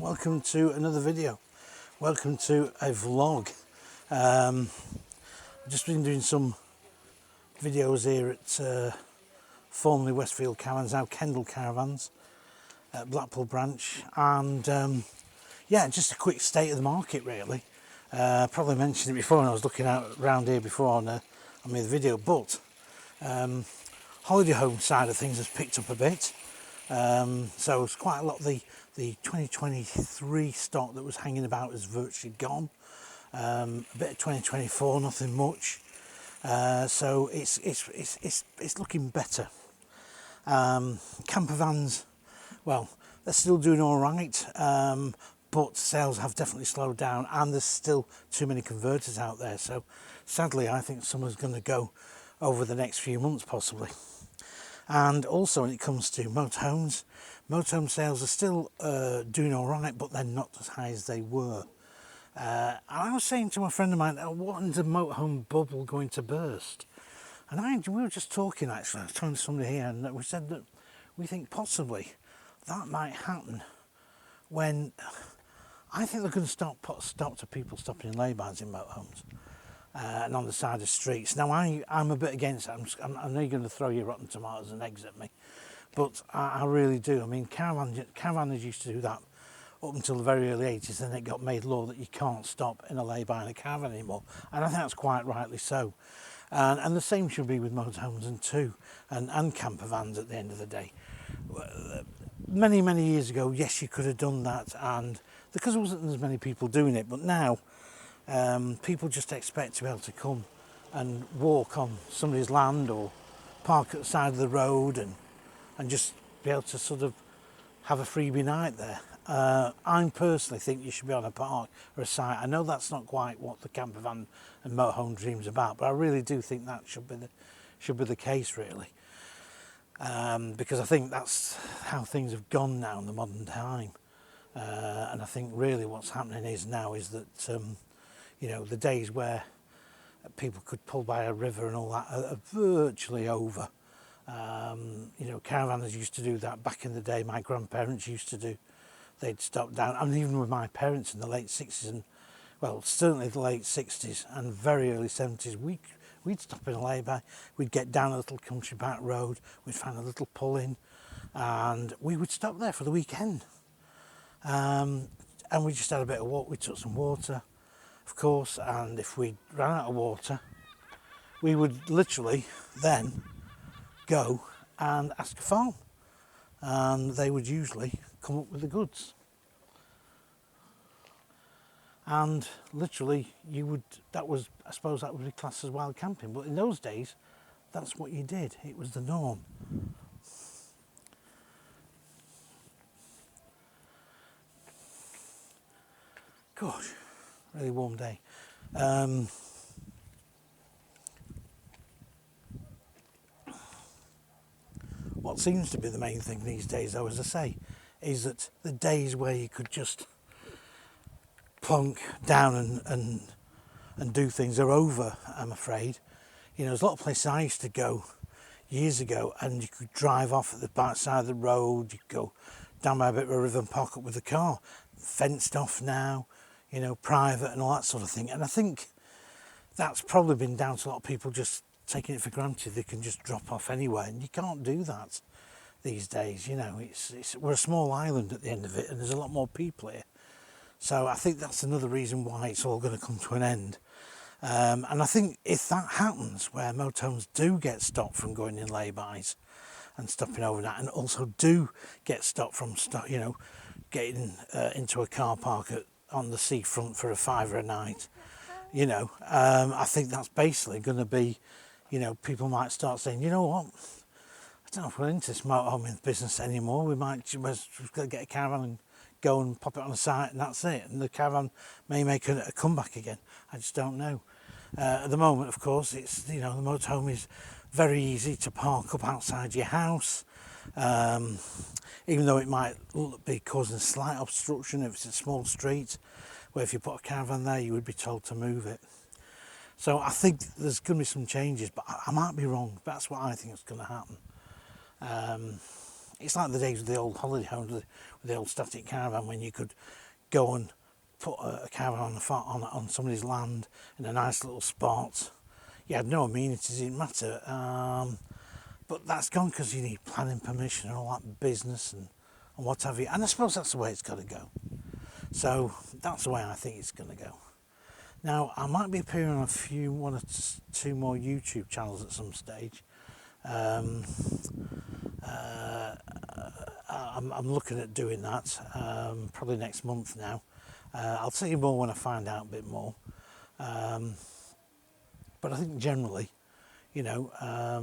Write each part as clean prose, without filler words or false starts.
welcome to another video. Welcome to a vlog. I've just been doing some videos here at formerly Westfield Caravans, now Kendal Caravans at Blackpool branch, and yeah, just a quick state of the market really. Probably mentioned it before when I was looking out around here before I made the video, but holiday home side of things has picked up a bit. So it's quite a lot of the 2023 stock that was hanging about is virtually gone. A bit of 2024, nothing much. So it's looking better. Campervans, well, they're still doing all right, but sales have definitely slowed down, and there's still too many converters out there. So sadly, I think summer's going to go over the next few months possibly. And also when it comes to motorhomes, motorhome sales are still doing all right, but they're not as high as they were. And I was saying to my friend of mine, what is the motorhome bubble going to burst? And we were just talking actually, I was talking to somebody here, and we said that we think possibly that might happen when, I think they're going to stop to people stopping in laybys in motorhomes. And on the side of streets. Now I'm a bit against it. I know you're going to throw your rotten tomatoes and eggs at me, but I really do. I mean, caravanners used to do that up until the very early 80s, then it got made law that you can't stop in a lay-by in a caravan anymore, and I think that's quite rightly so. And the same should be with motorhomes and campervans at the end of the day. Many years ago, yes, you could have done that, and because there wasn't as many people doing it, but now people just expect to be able to come and walk on somebody's land or park at the side of the road and just be able to sort of have a freebie night there. I personally think you should be on a park or a site. I know that's not quite what the campervan and motorhome dream's about, but I really do think that should be the case really, because I think that's how things have gone now in the modern time, and I think really what's happening is that you know, the days where people could pull by a river and all that are virtually over. You know, caravanners used to do that back in the day. My grandparents used to do. They'd stop down, and even with my parents in the late 60s and, well, certainly the late 60s and very early 70s, we'd stop in a lay-by. We'd get down a little country back road. We'd find a little pull-in, and we would stop there for the weekend. And we just had a bit of walk. We took some water, of course, and if we ran out of water, we would literally then go and ask a farm, and they would usually come up with the goods. And literally I suppose that would be classed as wild camping, but in those days that's what you did. It was the norm. Gosh, really warm day. What seems to be the main thing these days, though, as I say, is that the days where you could just plonk down and do things are over, I'm afraid. You know, there's a lot of places I used to go years ago, and you could drive off at the back side of the road, you could go down by a bit of a river and park up with the car. Fenced off now, you know, private and all that sort of thing. And I think that's probably been down to a lot of people just taking it for granted they can just drop off anywhere, and you can't do that these days. You know, we're a small island at the end of it, and there's a lot more people here. So I think that's another reason why it's all going to come to an end. And I think if that happens, where motorhomes do get stopped from going in laybys and stopping overnight, and also do get stopped from you know, getting into a car park on the seafront for a £5 a night, you know, I think that's basically going to be, you know, people might start saying, you know what, I don't know if we're into this motorhome business anymore. We might just get a caravan and go and pop it on a site, and that's it. And the caravan may make a comeback again. I just don't know. At the moment, of course, it's, you know, the motorhome is very easy to park up outside your house, even though it might be causing a slight obstruction if it's a small street, where if you put a caravan there, you would be told to move it. So I think there's going to be some changes, but I might be wrong. That's what I think is going to happen. It's like the days with the old holiday homes, with the old static caravan, when you could go and put a caravan on somebody's land in a nice little spot. You had no amenities, it didn't matter. But that's gone because you need planning permission and all that business and what have you. And I suppose that's the way it's got to go. So that's the way I think it's going to go. Now, I might be appearing on one or two more YouTube channels at some stage. I'm looking at doing that, probably next month now. I'll tell you more when I find out a bit more. But I think generally, you know, I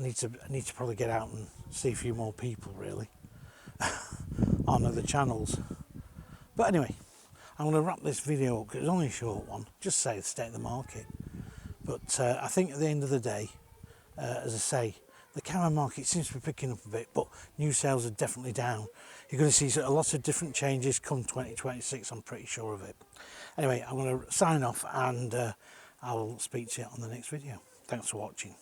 need to probably get out and see a few more people really on other channels. But anyway, I'm going to wrap this video up because it's only a short one. Just say the state of the market. But I think at the end of the day, as I say, the caravan market seems to be picking up a bit, but new sales are definitely down. You're going to see a lot of different changes come 2026, I'm pretty sure of it. Anyway, I'm going to sign off and I'll speak to you on the next video. Thanks for watching.